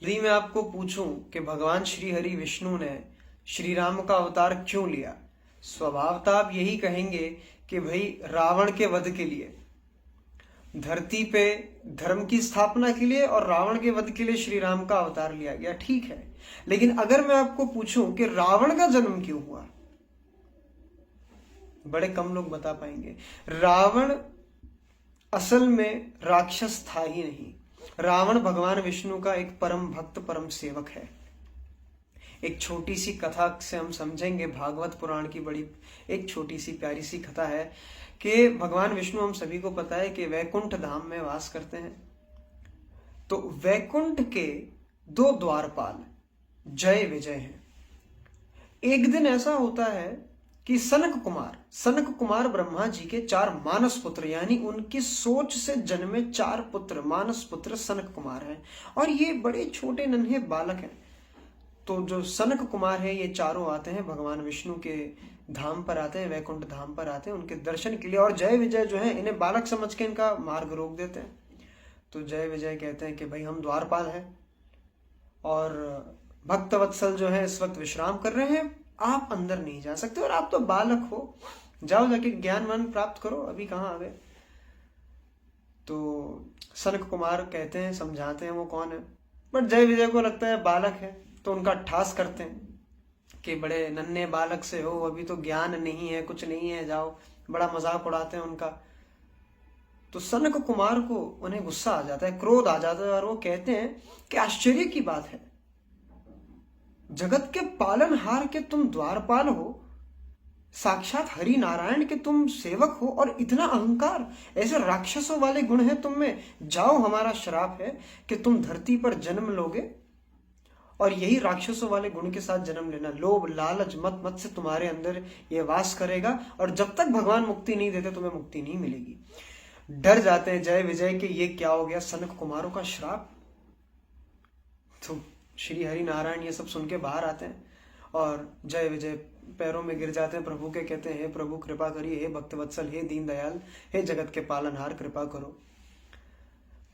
यदि मैं आपको पूछूं कि भगवान श्री हरि विष्णु ने श्री राम का अवतार क्यों लिया, स्वभावतः आप यही कहेंगे कि भाई रावण के वध के लिए, धरती पे धर्म की स्थापना के लिए और रावण के वध के लिए श्री राम का अवतार लिया गया। ठीक है, लेकिन अगर मैं आपको पूछूं कि रावण का जन्म क्यों हुआ, बड़े कम लोग बता पाएंगे। रावण असल में राक्षस था ही नहीं। रावण भगवान विष्णु का एक परम भक्त, परम सेवक है। एक छोटी सी कथा से हम समझेंगे, भागवत पुराण की बड़ी एक छोटी सी प्यारी सी कथा है कि भगवान विष्णु, हम सभी को पता है कि वैकुंठ धाम में वास करते हैं। तो वैकुंठ के दो द्वारपाल जय विजय हैं। एक दिन ऐसा होता है कि सनक कुमार ब्रह्मा जी के 4 मानस पुत्र, यानी उनकी सोच से जन्मे 4 पुत्र, मानस पुत्र सनक कुमार हैं। और ये बड़े छोटे नन्हे बालक हैं। तो जो सनक कुमार है, ये चारों आते हैं भगवान विष्णु के धाम पर आते हैं, वैकुंठ धाम पर आते हैं उनके दर्शन के लिए। और जय विजय जो है, इन्हें बालक समझ के इनका मार्ग रोक देते हैं। तो जय विजय कहते हैं कि भाई हम द्वारपाल हैं और भक्तवत्सल जो है इस वक्त विश्राम कर रहे हैं, आप अंदर नहीं जा सकते और आप तो बालक हो, जाओ जाके ज्ञान वन प्राप्त करो, अभी कहाँ आ गए। तो सनक कुमार कहते हैं, समझाते हैं वो कौन है, बट जय विजय को लगता है बालक है, तो उनका ठास करते हैं कि बड़े नन्हे बालक से हो, अभी तो ज्ञान नहीं है, कुछ नहीं है, जाओ। बड़ा मजाक उड़ाते हैं उनका। तो सनक कुमार को उन्हें गुस्सा आ जाता है, क्रोध आ जाता है और वो कहते हैं कि आश्चर्य की बात है, जगत के पालनहार के तुम द्वारपाल हो, साक्षात हरि नारायण के तुम सेवक हो, और इतना अहंकार, ऐसे राक्षसों वाले गुण हैं तुम में। जाओ, हमारा श्राप है कि तुम धरती पर जन्म लोगे और यही राक्षसों वाले गुण के साथ जन्म लेना। लोभ लालच मत मत से तुम्हारे अंदर ये वास करेगा और जब तक भगवान मुक्ति नहीं देते तुम्हें मुक्ति नहीं मिलेगी। डर जाते हैं जय विजय के, ये क्या हो गया, सनक कुमारों का श्राप। तो श्री हरि नारायण ये सब सुन के बाहर आते हैं और जय विजय पैरों में गिर जाते हैं प्रभु के, कहते हैं हे प्रभु कृपा करिए, हे भक्तवत्सल, हे दीनदयाल, हे जगत के पालनहार कृपा करो।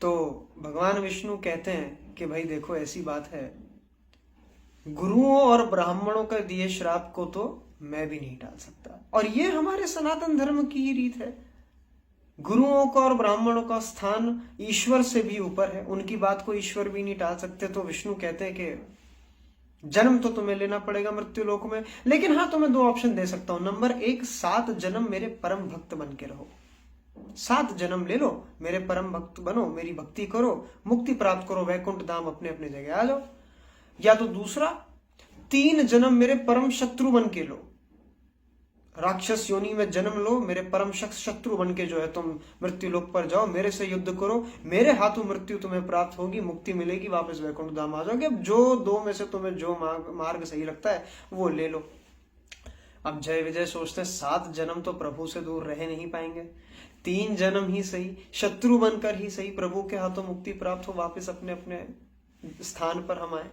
तो भगवान विष्णु कहते हैं कि भाई देखो ऐसी बात है, गुरुओं और ब्राह्मणों का दिए श्राप को तो मैं भी नहीं टाल सकता, और ये हमारे सनातन धर्म की ही रीत है। गुरुओं का और ब्राह्मणों का स्थान ईश्वर से भी ऊपर है, उनकी बात को ईश्वर भी नहीं टाल सकते। तो विष्णु कहते हैं कि जन्म तो तुम्हें लेना पड़ेगा मृत्यु लोक में, लेकिन हाँ तुम्हें 2 ऑप्शन दे सकता हूं। नंबर 1, 7 जन्म मेरे परम भक्त बन के रहो, 7 जन्म ले लो, मेरे परम भक्त बनो, मेरी भक्ति करो, मुक्ति प्राप्त करो, वैकुंठ धाम अपने अपने जगह आ जाओ। या तो दूसरा, 3 जन्म मेरे परम शत्रु बन के लो, राक्षस योनि में जन्म लो, मेरे परम शत्रु बन के जो है तुम मृत्यु लोक पर जाओ, मेरे से युद्ध करो, मेरे हाथों मृत्यु तुम्हें प्राप्त होगी, मुक्ति मिलेगी, वापस वैकुंठ धाम आ जाओगे। अब जो 2 में से तुम्हें जो मार्ग सही लगता है वो ले लो। अब जय विजय सोचते हैं 7 जन्म तो प्रभु से दूर रह नहीं पाएंगे, 3 जन्म ही सही, शत्रु बनकर ही सही, प्रभु के हाथों मुक्ति प्राप्त हो, वापस अपने अपने स्थान पर हम आए।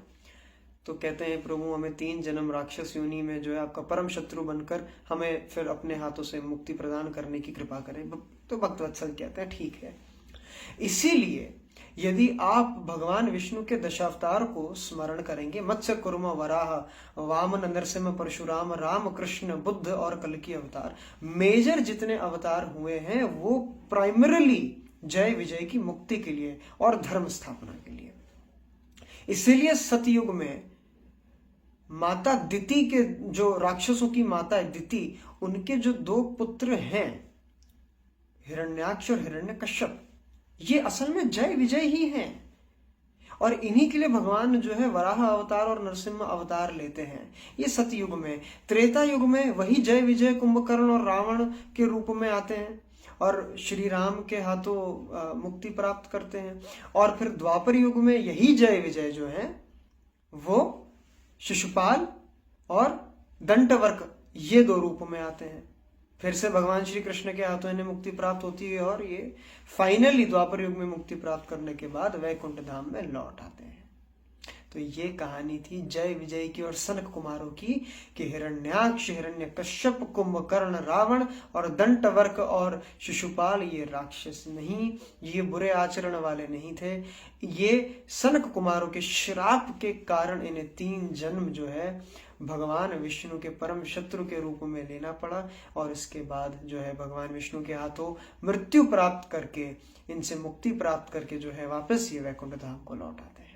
तो कहते हैं प्रभु हमें 3 जन्म राक्षस योनि में जो है आपका परम शत्रु बनकर हमें फिर अपने हाथों से मुक्ति प्रदान करने की कृपा करें। तो भक्तवत्सल कहते हैं ठीक है। इसीलिए यदि आप भगवान विष्णु के दशावतार को स्मरण करेंगे, मत्स्य कुर्म वराह वामन नरसिंह परशुराम राम कृष्ण बुद्ध और कल्कि अवतार, मेजर जितने अवतार हुए हैं वो प्राइमरली जय विजय की मुक्ति के लिए और धर्म स्थापना के लिए। इसीलिए सतयुग में माता दिति के, जो राक्षसों की माता है दिति, उनके जो 2 पुत्र हैं हिरण्याक्ष और हिरण्यकश्यप, ये असल में जय विजय ही हैं। और इन्हीं के लिए भगवान जो है वराह अवतार और नरसिंह अवतार लेते हैं। ये सतयुग में। त्रेता युग में वही जय विजय कुंभकर्ण और रावण के रूप में आते हैं और श्री राम के हाथों मुक्ति प्राप्त करते हैं। और फिर द्वापर युग में यही जय विजय जो है वो शिशुपाल और दंतवर्क, ये 2 रूप में आते हैं। फिर से भगवान श्री कृष्ण के हाथों इन्हें मुक्ति प्राप्त होती है और ये फाइनली द्वापर युग में मुक्ति प्राप्त करने के बाद वैकुंठ धाम में लौट आते हैं। तो ये कहानी थी जय विजय की और सनक कुमारों की कि हिरण्याक्ष, हिरण्यकश्यप, कुंभकर्ण, रावण और दंतवर्क और शिशुपाल ये राक्षस नहीं, ये बुरे आचरण वाले नहीं थे। ये सनक कुमारों के श्राप के कारण इन्हें 3 जन्म जो है भगवान विष्णु के परम शत्रु के रूप में लेना पड़ा, और इसके बाद जो है भगवान विष्णु के हाथों मृत्यु प्राप्त करके, इनसे मुक्ति प्राप्त करके जो है वापस ये वैकुंठ धाम को लौट आते हैं।